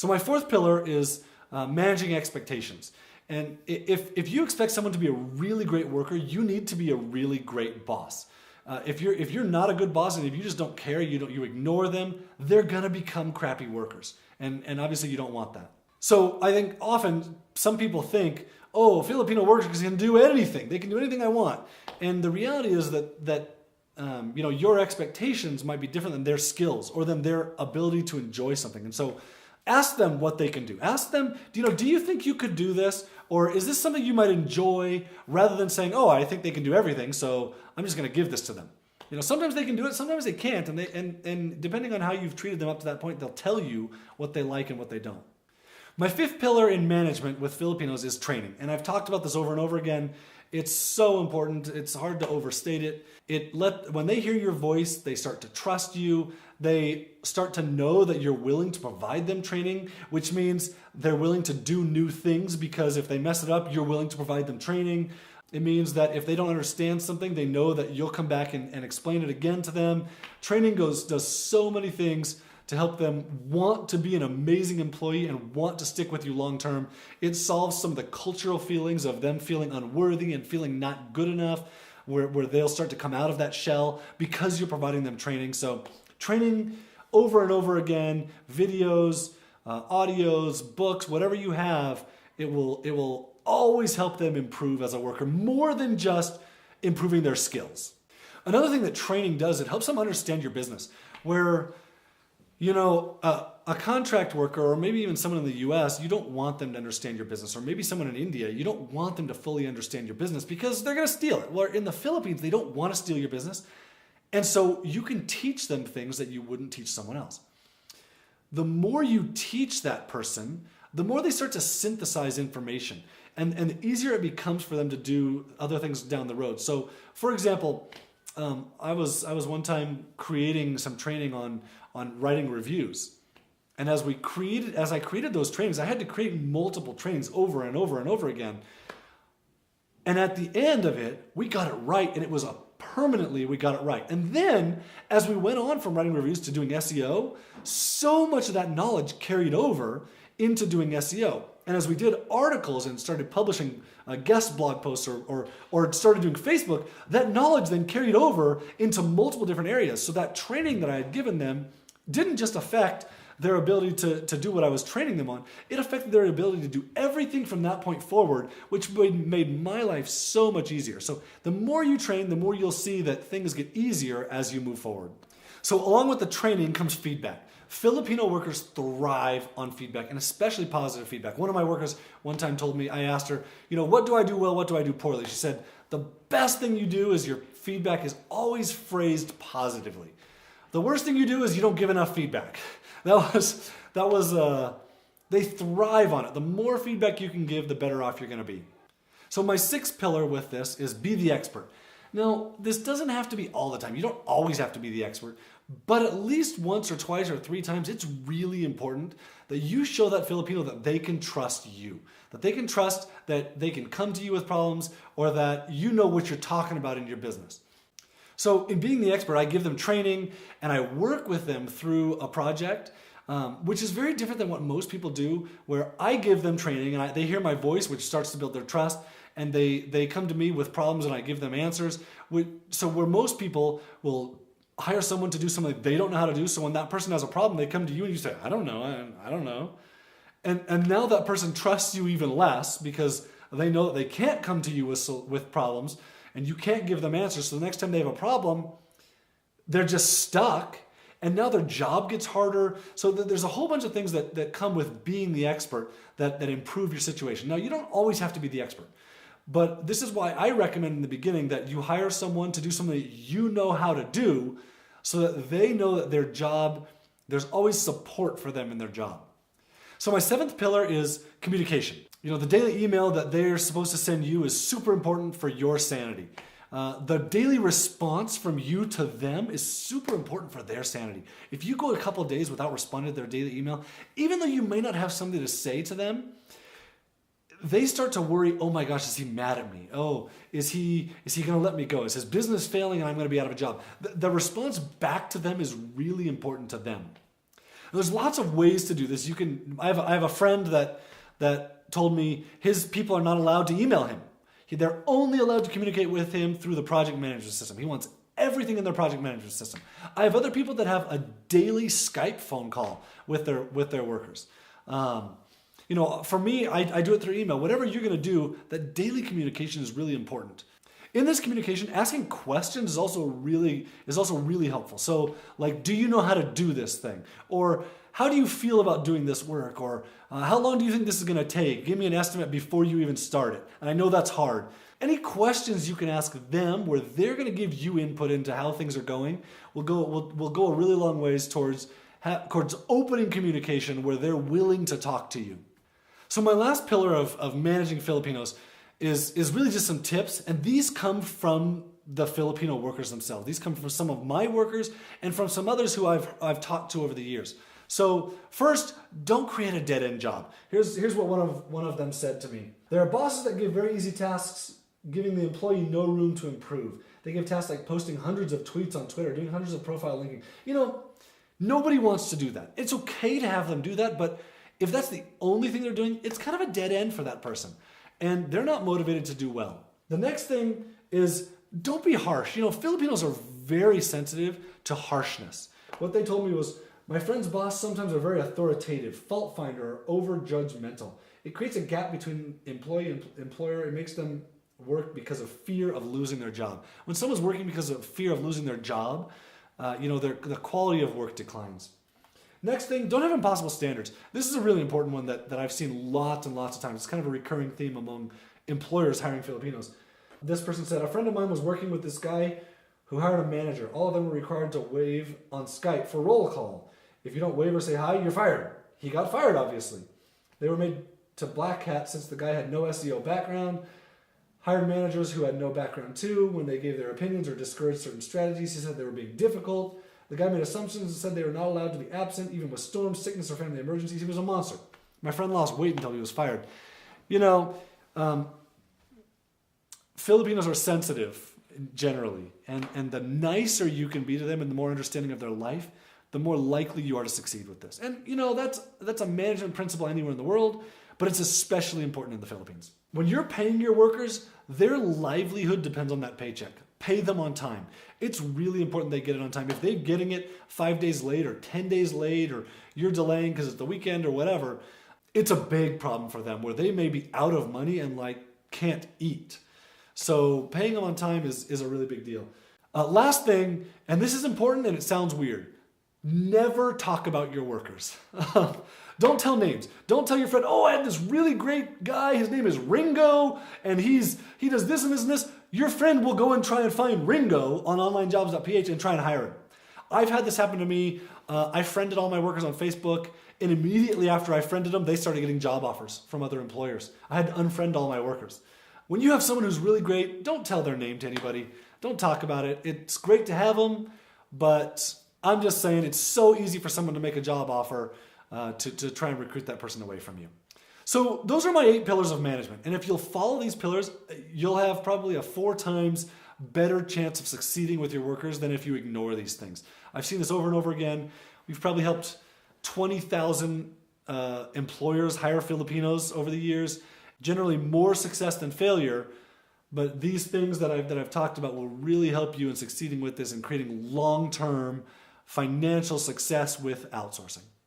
So my fourth pillar is managing expectations. And if you expect someone to be a really great worker, you need to be a really great boss. If you're not a good boss and if you just don't care, you ignore them, they're gonna become crappy workers. And obviously you don't want that. So I think often some people think, oh, Filipino workers can do anything. They can do anything I want. And the reality is that your expectations might be different than their skills or than their ability to enjoy something. And so ask them what they can do. Ask them, do you think you could do this? Or is this something you might enjoy, rather than saying, oh, I think they can do everything, so I'm just going to give this to them. Sometimes they can do it, sometimes they can't. And depending on how you've treated them up to that point, they'll tell you what they like and what they don't. My fifth pillar in management with Filipinos is training. And I've talked about this over and over again. It's so important. It's hard to overstate it. When they hear your voice, they start to trust you. They start to know that you're willing to provide them training, which means they're willing to do new things, because if they mess it up, you're willing to provide them training. It means that if they don't understand something, they know that you'll come back and explain it again to them. Training does so many things to help them want to be an amazing employee and want to stick with you long term. It solves some of the cultural feelings of them feeling unworthy and feeling not good enough, where they'll start to come out of that shell because you're providing them training. So training over and over again, videos, audios, books, whatever you have, it will always help them improve as a worker, more than just improving their skills. Another thing that training does, it helps them understand your business. Where a contract worker, or maybe even someone in the US, you don't want them to understand your business. Or maybe someone in India, you don't want them to fully understand your business because they're going to steal it. Well, in the Philippines, they don't want to steal your business. And so you can teach them things that you wouldn't teach someone else. The more you teach that person, the more they start to synthesize information. And the easier it becomes for them to do other things down the road. So, for example, I was one time creating some training on writing reviews. And as I created those trainings, I had to create multiple trainings over and over and over again. And at the end of it, we got it right, and it was permanently we got it right. And then, as we went on from writing reviews to doing SEO, so much of that knowledge carried over into doing SEO. And as we did articles and started publishing guest blog posts or started doing Facebook, that knowledge then carried over into multiple different areas. So that training that I had given them didn't just affect their ability to do what I was training them on. It affected their ability to do everything from that point forward, which made my life so much easier. So the more you train, the more you'll see that things get easier as you move forward. So along with the training comes feedback. Filipino workers thrive on feedback, and especially positive feedback. One of my workers one time told me, I asked her, what do I do well, what do I do poorly? She said, the best thing you do is your feedback is always phrased positively. The worst thing you do is you don't give enough feedback. They thrive on it. The more feedback you can give, the better off you're going to be. So my sixth pillar with this is be the expert. Now, this doesn't have to be all the time. You don't always have to be the expert, but at least once or twice or three times, it's really important that you show that Filipino that they can trust you, that they can trust that they can come to you with problems, or that you know what you're talking about in your business. So in being the expert, I give them training and I work with them through a project, which is very different than what most people do, where I give them training and they hear my voice, which starts to build their trust, and they come to me with problems and I give them answers. So where most people will hire someone to do something they don't know how to do, so when that person has a problem, they come to you and you say, I don't know. And now that person trusts you even less because they know that they can't come to you with problems and you can't give them answers. So the next time they have a problem, they're just stuck. And now their job gets harder. So there's a whole bunch of things that come with being the expert that improve your situation. Now, you don't always have to be the expert. But this is why I recommend in the beginning that you hire someone to do something that you know how to do, so that they know that their job, there's always support for them in their job. So my seventh pillar is communication. The daily email that they're supposed to send you is super important for your sanity. The daily response from you to them is super important for their sanity. If you go a couple of days without responding to their daily email, even though you may not have something to say to them, they start to worry, oh my gosh, is he mad at me? Oh, is he going to let me go? Is his business failing and I'm going to be out of a job? The response back to them is really important to them. There's lots of ways to do this. I have a friend that told me his people are not allowed to email him. They're only allowed to communicate with him through the project management system. He wants everything in their project management system. I have other people that have a daily Skype phone call with their workers. For me, I do it through email. Whatever you're going to do, that daily communication is really important. In this communication, asking questions is also really helpful. So, like, do you know how to do this thing? Or how do you feel about doing this work? Or how long do you think this is going to take? Give me an estimate before you even start it. And I know that's hard. Any questions you can ask them where they're going to give you input into how things are going will go a really long ways towards opening communication where they're willing to talk to you. So my last pillar of managing Filipinos is really just some tips, and these come from the Filipino workers themselves. These come from some of my workers and from some others who I've talked to over the years. So first, don't create a dead-end job. Here's what one of them said to me. There are bosses that give very easy tasks, giving the employee no room to improve. They give tasks like posting hundreds of tweets on Twitter, doing hundreds of profile linking. Nobody wants to do that. It's okay to have them do that, but if that's the only thing they're doing, it's kind of a dead end for that person. And they're not motivated to do well. The next thing is, don't be harsh. Filipinos are very sensitive to harshness. What they told me was, my friend's boss sometimes are very authoritative, fault finder, or over judgmental. It creates a gap between employee and employer. It makes them work because of fear of losing their job. When someone's working because of fear of losing their job, the quality of work declines. Next thing, don't have impossible standards. This is a really important one that I've seen lots and lots of times. It's kind of a recurring theme among employers hiring Filipinos. This person said, a friend of mine was working with this guy who hired a manager. All of them were required to wave on Skype for roll call. If you don't wave or say hi, you're fired. He got fired, obviously. They were made to black hat since the guy had no SEO background. Hired managers who had no background too. When they gave their opinions or discouraged certain strategies, he said they were being difficult. The guy made assumptions and said they were not allowed to be absent, even with storms, sickness, or family emergencies. He was a monster. My friend lost weight until he was fired. Filipinos are sensitive generally, and the nicer you can be to them and the more understanding of their life, the more likely you are to succeed with this. And that's a management principle anywhere in the world, but it's especially important in the Philippines. When you're paying your workers, their livelihood depends on that paycheck. Pay them on time. It's really important they get it on time. If they're getting it 5 days late or 10 days late, or you're delaying because it's the weekend or whatever, it's a big problem for them where they may be out of money and can't eat. So paying them on time is a really big deal. Last thing, and this is important and it sounds weird, never talk about your workers. Don't tell names. Don't tell your friend, oh, I had this really great guy, his name is Ringo, and he does this and this and this. Your friend will go and try and find Ringo on Onlinejobs.ph and try and hire him. I've had this happen to me. I friended all my workers on Facebook, and immediately after I friended them, they started getting job offers from other employers. I had to unfriend all my workers. When you have someone who's really great, don't tell their name to anybody. Don't talk about it. It's great to have them, but I'm just saying it's so easy for someone to make a job offer to try and recruit that person away from you. So those are my 8 pillars of management. And if you'll follow these pillars, you'll have probably a 4 times better chance of succeeding with your workers than if you ignore these things. I've seen this over and over again. We've probably helped 20,000 employers hire Filipinos over the years. Generally more success than failure, but these things that I've talked about will really help you in succeeding with this and creating long-term financial success with outsourcing.